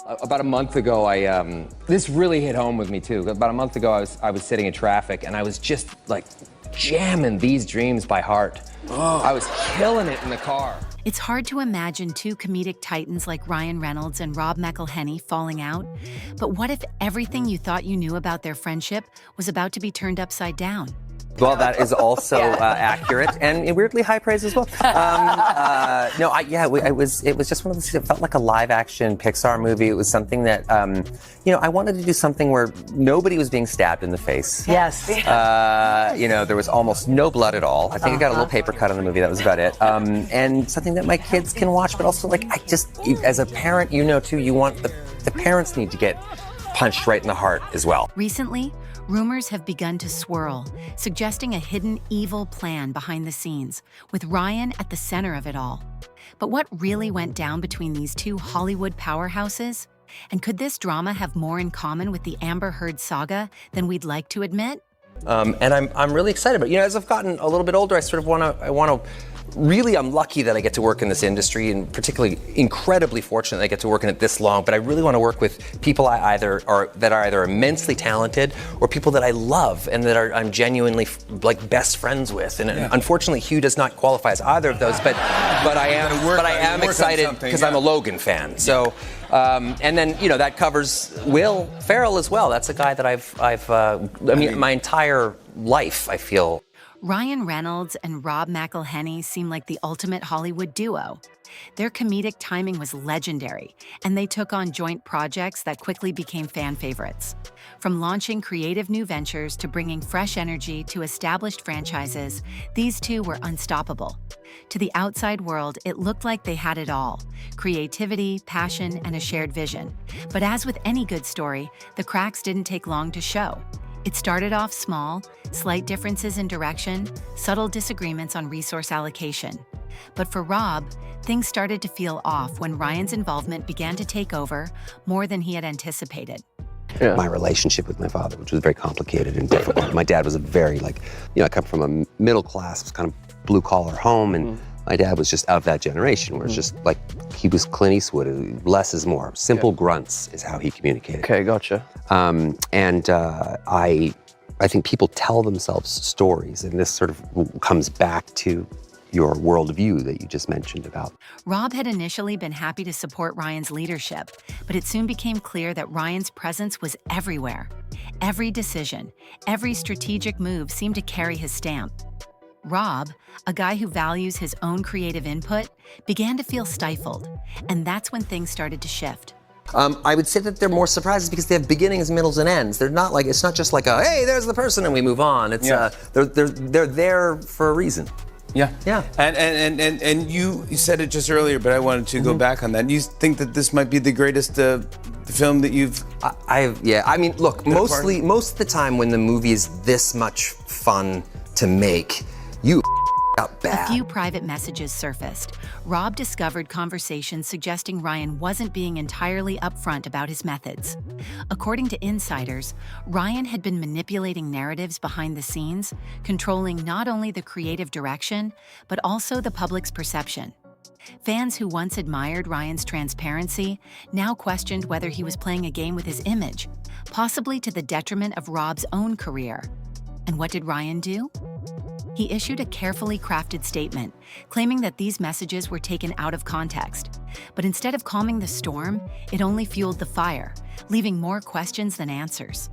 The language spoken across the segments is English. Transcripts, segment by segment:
About a month ago, this really hit home with me too. About a month ago, I was sitting in traffic and I was just like jamming These Dreams by heart. Oh. I was killing it in the car. It's hard to imagine two comedic titans like Ryan Reynolds and Rob McElhenney falling out. But what if everything you thought you knew about their friendship was about to be turned upside down? Well, that is also accurate and weirdly high praise as well. It was just one of those. It felt like a live-action Pixar movie. It was something that, I wanted to do something where nobody was being stabbed in the face. Yes. There was almost no blood at all. I think I got a little paper cut on the movie. That was about it. And something that my kids can watch, but also as a parent, too, you want the parents need to get punched right in the heart as well. Recently, rumors have begun to swirl, suggesting a hidden evil plan behind the scenes, with Ryan at the center of it all. But what really went down between these two Hollywood powerhouses? And could this drama have more in common with the Amber Heard saga than we'd like to admit? And I'm really excited. But as I've gotten a little bit older, I sort of want to. Really, I'm lucky that I get to work in this industry, and particularly incredibly fortunate that I get to work in it this long. But I really want to work with people that are either immensely talented or people that I love and that I'm genuinely best friends with. And unfortunately, Hugh does not qualify as either of those. But I am excited because I'm a Logan fan. So. And then, that covers Will Ferrell as well. That's a guy that my entire life, I feel. Ryan Reynolds and Rob McElhenney seem like the ultimate Hollywood duo. Their comedic timing was legendary, and they took on joint projects that quickly became fan favorites. From launching creative new ventures to bringing fresh energy to established franchises, these two were unstoppable. To the outside world, it looked like they had it all: creativity, passion, and a shared vision. But as with any good story, the cracks didn't take long to show. It started off small, slight differences in direction, subtle disagreements on resource allocation. But for Rob, things started to feel off when Ryan's involvement began to take over more than he had anticipated. Yeah. My relationship with my father, which was very complicated and difficult. My dad was a very, I come from a middle class, kind of blue-collar home, and my dad was just of that generation where it's just he was Clint Eastwood, less is more. Simple grunts is how he communicated. Okay, gotcha. I think people tell themselves stories, and this sort of comes back to your worldview that you just mentioned about. Rob had initially been happy to support Ryan's leadership, but it soon became clear that Ryan's presence was everywhere. Every decision, every strategic move seemed to carry his stamp. Rob, a guy who values his own creative input, began to feel stifled, and that's when things started to shift. I would say that they're more surprises because they have beginnings, middles, and ends. They're not it's not just hey, there's the person and we move on. It's they're there for a reason. Yeah. Yeah. And you said it just earlier, but I wanted to go back on that. You think that this might be the greatest film that you've... Look, most of the time when the movie is this much fun to make, you up bad. A few private messages surfaced. Rob discovered conversations suggesting Ryan wasn't being entirely upfront about his methods. According to insiders, Ryan had been manipulating narratives behind the scenes, controlling not only the creative direction, but also the public's perception. Fans who once admired Ryan's transparency now questioned whether he was playing a game with his image, possibly to the detriment of Rob's own career. And what did Ryan do? He issued a carefully crafted statement, claiming that these messages were taken out of context. But instead of calming the storm, it only fueled the fire, leaving more questions than answers.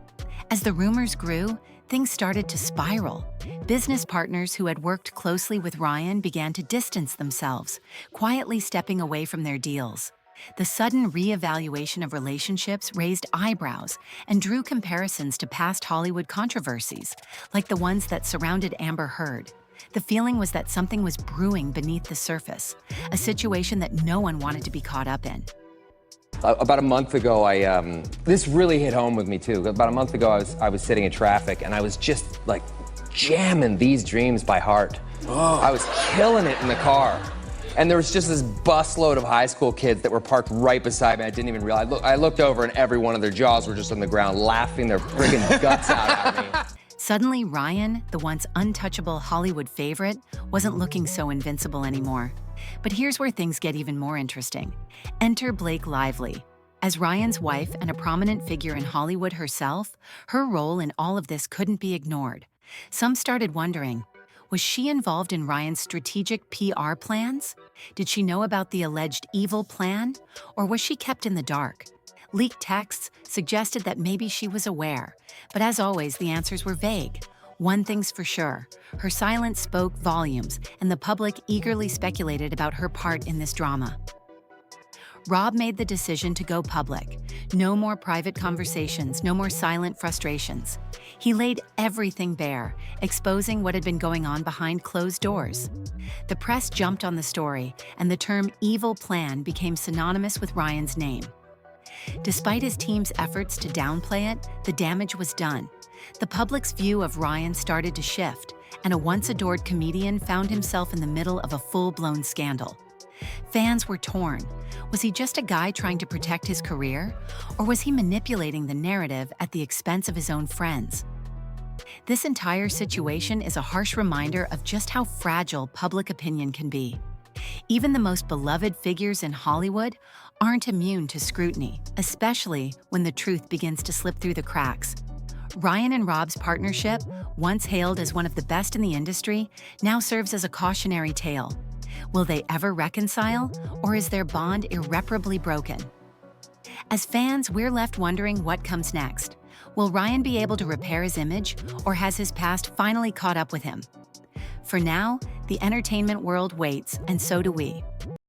As the rumors grew, things started to spiral. Business partners who had worked closely with Ryan began to distance themselves, quietly stepping away from their deals. The sudden reevaluation of relationships raised eyebrows and drew comparisons to past Hollywood controversies, like the ones that surrounded Amber Heard. The feeling was that something was brewing beneath the surface, a situation that no one wanted to be caught up in. About a month ago, this really hit home with me too. About a month ago, I was sitting in traffic and I was just jamming These Dreams by heart. Oh. I was killing it in the car. And there was just this busload of high school kids that were parked right beside me. I didn't even realize. I looked over and every one of their jaws were just on the ground, laughing their friggin' guts out at me. Suddenly, Ryan, the once untouchable Hollywood favorite, wasn't looking so invincible anymore. But here's where things get even more interesting. Enter Blake Lively. As Ryan's wife and a prominent figure in Hollywood herself, her role in all of this couldn't be ignored. Some started wondering, was she involved in Ryan's strategic PR plans? Did she know about the alleged evil plan? Or was she kept in the dark? Leaked texts suggested that maybe she was aware, but as always, the answers were vague. One thing's for sure, her silence spoke volumes, and the public eagerly speculated about her part in this drama. Rob made the decision to go public. No more private conversations, no more silent frustrations. He laid everything bare, exposing what had been going on behind closed doors. The press jumped on the story, and the term evil plan became synonymous with Ryan's name. Despite his team's efforts to downplay it, the damage was done. The public's view of Ryan started to shift, and a once-adored comedian found himself in the middle of a full-blown scandal. Fans were torn. Was he just a guy trying to protect his career? Or was he manipulating the narrative at the expense of his own friends? This entire situation is a harsh reminder of just how fragile public opinion can be. Even the most beloved figures in Hollywood aren't immune to scrutiny, especially when the truth begins to slip through the cracks. Ryan and Rob's partnership, once hailed as one of the best in the industry, now serves as a cautionary tale. Will they ever reconcile, or is their bond irreparably broken? As fans, we're left wondering what comes next. Will Ryan be able to repair his image, or has his past finally caught up with him? For now, the entertainment world waits, and so do we.